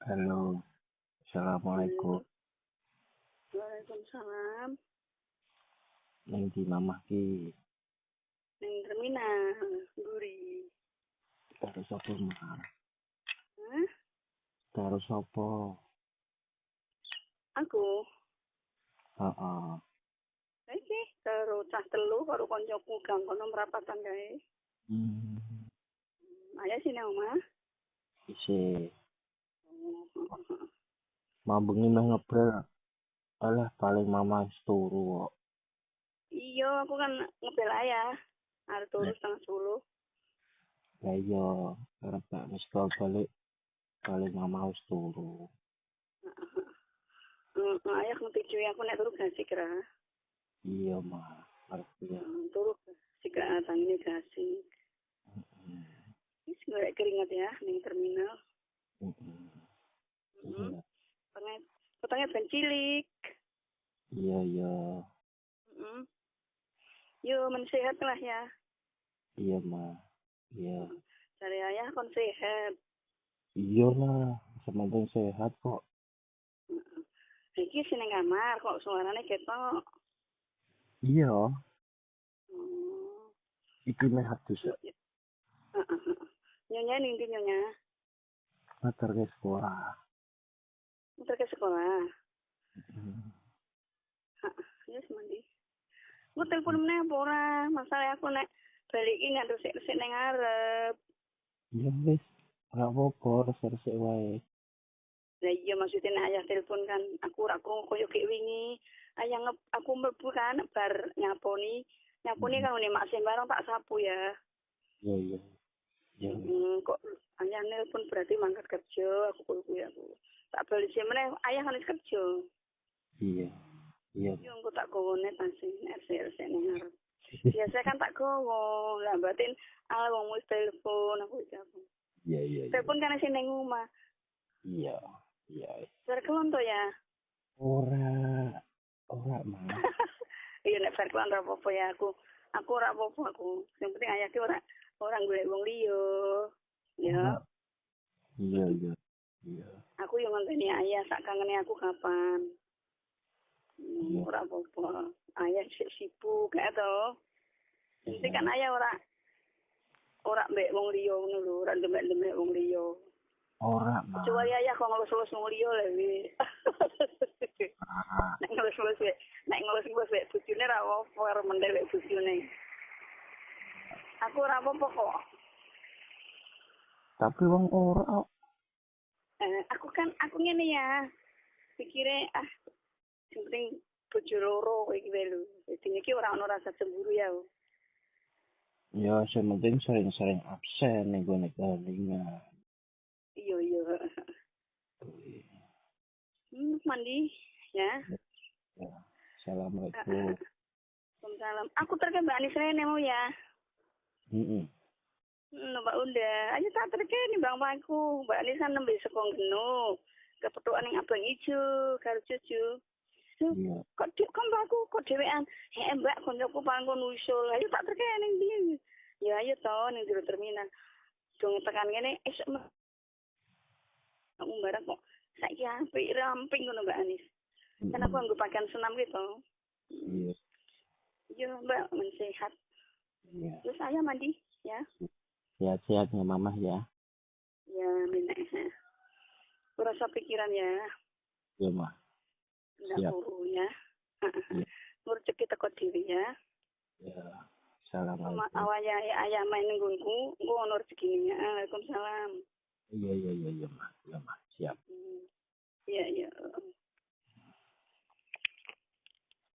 Halo, assalamualaikum. Halo. Waalaikumsalam. Ning di mamah ki Ning terminal, Guri. karo sapa mah? Hah? Karo sapa? Aku. Heeh. Iki karo cah telu karo koncoku gang kono merapatan kae. Hmm. Ayah sini omah. Isi Oh. mambengi meh ngebrel. Alah paling mama wis turu kok. Iya, aku kan ngebel ayah. Arep turu setengah 10. Lah iya, arep tak wis balik paling mama wis turu. Ayah ngetujui aku nek turu gasik ra. Iya mah, arep ya. Turu gasik tangine gasik. Heeh. Wis golek keringet ya ning terminal. Heeh. Heeh. Petangnya ben cilik. Iya iya. Yo mensehat lah ya. Iya mah. Iya. Cari ayah kon sehat. Iya lah, sementing sehat kok. Iki sini kamar kok suaranya ketok. Iya, Oh. iki meh adus. Nyonya ning ndi nyonya? Mater ke sekolah. Muter ke sekolah. Hmm. Yes mandi. Mau telepon meneh apa ora? Masalah aku nek balik iki nggak resik-resik nang ngarep. Ya wis, ora apa-apa, resik-resik wae. Lah iya maksudnya nek ayah telepon kan aku ora koyo kek wingi. Ayah aku mlebu kan bar nyaponi. Nyaponi kan ngene mak sembarang tak sapu ya. Iya iya. Ya wis. Kok ayah nelpon berarti mangkat kerja aku kuwi aku. Tak balik sih meneh ayah kan kerja. Iya. Iya. Yo engko tak gowone tasih RC ning ngarep. Biasa kan tak gowo, lah batin ala wong wis telepon aku iki aku. Iya iya. Telepon kan sing ning omah. Iya. Iya. Verkelon to ya. Ora mah. Iya nek verkelon ora apa-apa ya aku. Aku ora apa-apa aku. Yang penting ayah ki ora golek wong liya. Ya. Iya iya. Iya. Aku yang ngenteni ayah sak kangene aku kapan. Iya. Ora apa-apa. Ayah sibuk kae to. Nanti kan ayah ora mbek wong liya ngono lho, ora demek-demek wong liya. Ora mah. Kecuali ayah kok ngelus-ngelus wong liya lho wi. Ah. Nek ngelus-ngelus wek bojone ra apa karo mendel wek bojone. Aku ora apa-apa kok. Tapi wong ora. Aku ngene ya. Pikire sing penting bojo loro kowe iki lho. Dadi iki ora ono rasa cemburu ya. Ya sementing sering-sering absen ning gone kelingan. Iya. Mandi ya. Ya. Assalamualaikum. Waalaikumsalam. Aku terke Mbak Anis rene mau ya. Heeh. Mbak Unda, ayo tak terke nih Bang Paku. Mbak Anis kan nembe sekong geno. Kepetuan yang abang ijo karo cucu. Iya. Kok aku kok dhewean. Mbak koncoku panggon usul. Ayo tak terke ning ndi. Ya ayo to ning jero terminal. Dong tekan ngene esuk kamu barang kok saiki apik ramping ngono Mbak Anis. Kan aku nggo pakaian senam gitu. Iya. Iya Mbak, mensehat. Iya. Terus saya mandi ya. Sehat-sehat ya mama ya. Ya minta. Kurasa pikiran ya. Iya mah. Nggak buru ya. Iya. Ngurcek kita kok diri ya. Ya. Assalamualaikum. Awalnya ayah main nggonku, engko ono rezekine. Waalaikumsalam. Iya mah. Iya mah.